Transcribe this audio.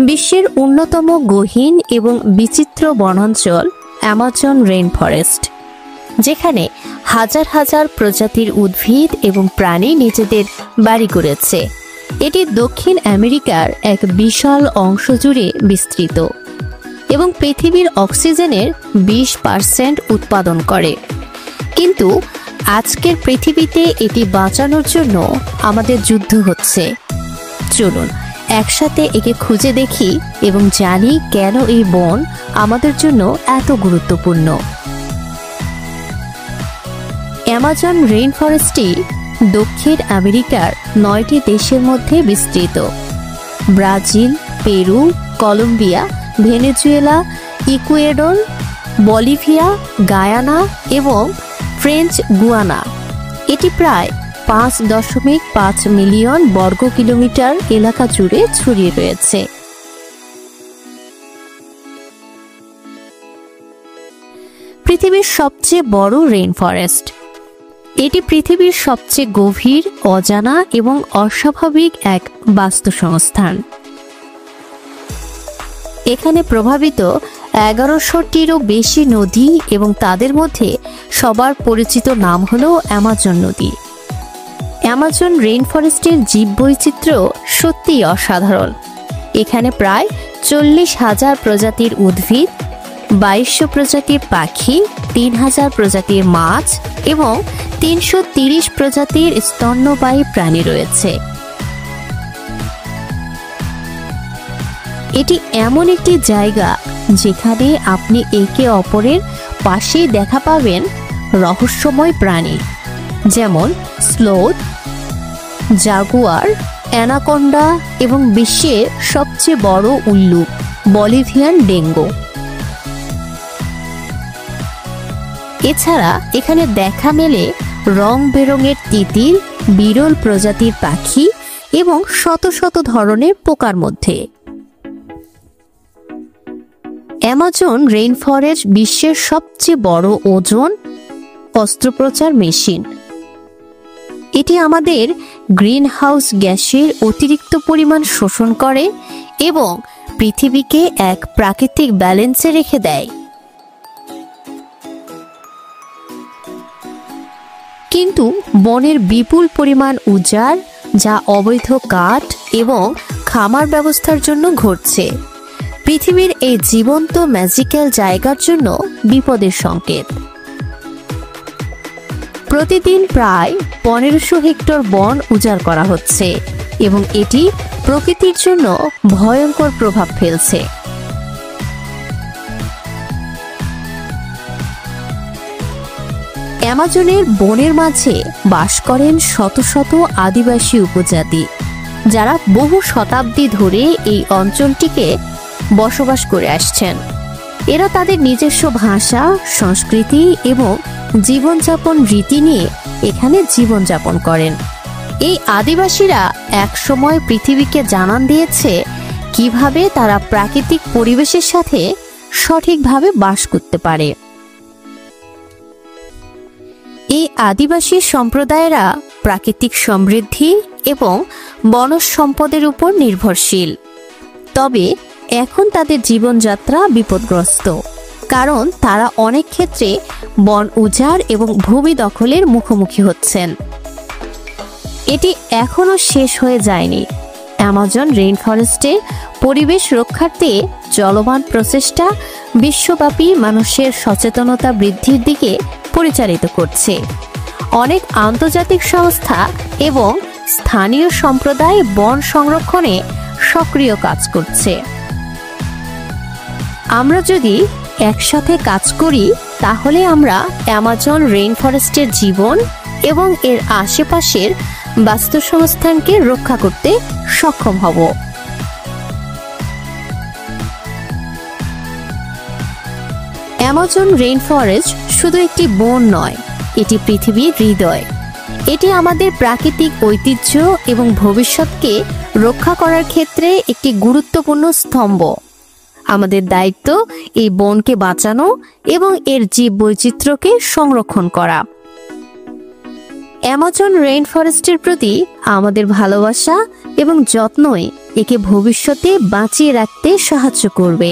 বিশ্বের অন্যতম গহীন এবং বিচিত্র বনাঞ্চল অ্যামাজন রেইন ফরেস্ট, যেখানে হাজার হাজার প্রজাতির উদ্ভিদ এবং প্রাণী নিজেদের বাড়ি করেছে। এটি দক্ষিণ আমেরিকার এক বিশাল অংশ জুড়ে বিস্তৃত এবং পৃথিবীর অক্সিজেনের 20% উৎপাদন করে। কিন্তু আজকের পৃথিবীতে এটি বাঁচানোর জন্য আমাদের যুদ্ধ হচ্ছে। চলুন একসাথে একে খুঁজে দেখি এবং জানি কেন এই বন আমাদের জন্য এত গুরুত্বপূর্ণ। অ্যামাজন রেইন ফরেস্টটি দক্ষিণ আমেরিকার 9টি দেশের মধ্যে বিস্তৃত। Brazil, Peru, Colombia, Venezuela, Ecuador, Bolivia, Guyana এবং ফ্রেঞ্চ গুয়ানা। এটি প্রায় 5.5 মিলিয়ন বর্গ কিলোমিটার এলাকা জুড়ে ছড়িয়ে রয়েছে। পৃথিবীর সবচেয়ে বড় রেইন ফরেস্ট। এটি পৃথিবীর সবচেয়ে গভীর, অজানা এবং অস্বাভাবিক এক বাস্তুসংস্থান। এখানে প্রভাবিত 1100টিরও বেশি নদী এবং তাদের মধ্যে সবার পরিচিত নাম হলো অ্যামাজন নদী। অ্যামাজন রেইন ফরেস্টের জীববৈচিত্র্য সত্যিই অসাধারণ। এখানে প্রায় 40,000 প্রজাতির উদ্ভিদ, 2200 প্রজাতির পাখি, 3000 প্রজাতির মাছ এবং 330 প্রজাতির স্তন্যপায়ী প্রাণী রয়েছে। এটি এমন একটি জায়গা যেখানে আপনি একে অপরের পাশে দেখা পাবেন রহস্যময় প্রাণী, যেমন স্লোথ, জাগুয়ার, অ্যানাকোন্ডা এবং বিশ্বের সবচেয়ে বড় উল্লুক বলিভিয়ান ডেঙ্গু। এছাড়া এখানে দেখা মেলে রং বেরঙের তিতির, বিরল প্রজাতির পাখি এবং শত শত ধরনের পোকার মধ্যে। অ্যামাজন রেইন ফরেস্ট বিশ্বের সবচেয়ে বড় ওজোন অস্ত্রোপচার মেশিন। এটি আমাদের গ্রিনহাউস গ্যাসের অতিরিক্ত পরিমাণ শোষণ করে এবং পৃথিবীকে এক প্রাকৃতিক ব্যালেন্সে রেখে দেয়। কিন্তু বনের বিপুল পরিমাণ উজাড়, যা অবৈধ কাঠ এবং খামার ব্যবস্থার জন্য ঘটছে, পৃথিবীর এই জীবন্ত ম্যাজিক্যাল জায়গার জন্য বিপদের সংকেত। প্রতিদিন প্রায় 1500 হেক্টর বন উজাড় করা হচ্ছে এবং এটি প্রকৃতির জন্য ভয়ঙ্কর প্রভাব ফেলছে। অ্যামাজনের বনের মাঝে বাস করেন শত শত আদিবাসী উপজাতি, যারা বহু শতাব্দী ধরে এই অঞ্চলটিকে বসবাস করে আসছেন। এরা তাদের নিজস্ব ভাষা, সংস্কৃতি এবং জীবনযাপন রীতি নিয়ে এখানে জীবনযাপন করেন। এই আদিবাসীরা একসময় পৃথিবীকে জানান দিয়েছে কিভাবে তারা প্রাকৃতিক পরিবেশের সাথে সঠিকভাবে বাস করতে পারে। এই আদিবাসী সম্প্রদায়েরা প্রাকৃতিক সমৃদ্ধি এবং বনজ সম্পদের উপর নির্ভরশীল। তবে এখন তাদের জীবনযাত্রা বিপদগ্রস্ত, কারণ তারা অনেক ক্ষেত্রে বন উজাড় এবং ভূমি দখলের মুখোমুখি হচ্ছেন। এটি এখনো শেষ হয়ে যায়নি। অ্যামাজন রেইন ফরেস্টে পরিবেশ রক্ষার্থে চলমান প্রচেষ্টা বিশ্বব্যাপী মানুষের সচেতনতা বৃদ্ধির দিকে পরিচালিত করছে। অনেক আন্তর্জাতিক সংস্থা এবং স্থানীয় সম্প্রদায় বন সংরক্ষণে সক্রিয় কাজ করছে। আমরা যদি একসাথে কাজ করি, তাহলে আমরা অ্যামাজন রেইন ফরেস্টের জীবন এবং এর আশেপাশের বাস্তুসংস্থানকে রক্ষা করতে সক্ষম হব। অ্যামাজন রেইন ফরেস্ট শুধু একটি বন নয়, এটি পৃথিবীর হৃদয়। এটি আমাদের প্রাকৃতিক ঐতিহ্য এবং ভবিষ্যৎকে রক্ষা করার ক্ষেত্রে একটি গুরুত্বপূর্ণ স্তম্ভ। আমাদের দায়িত্ব এই বনকে বাঁচানো এবং এর জীববৈচিত্র্যকে সংরক্ষণ করা। অ্যামাজন রেইন ফরেস্টের প্রতি আমাদের ভালোবাসা এবং যত্নই একে ভবিষ্যতে বাঁচিয়ে রাখতে সাহায্য করবে।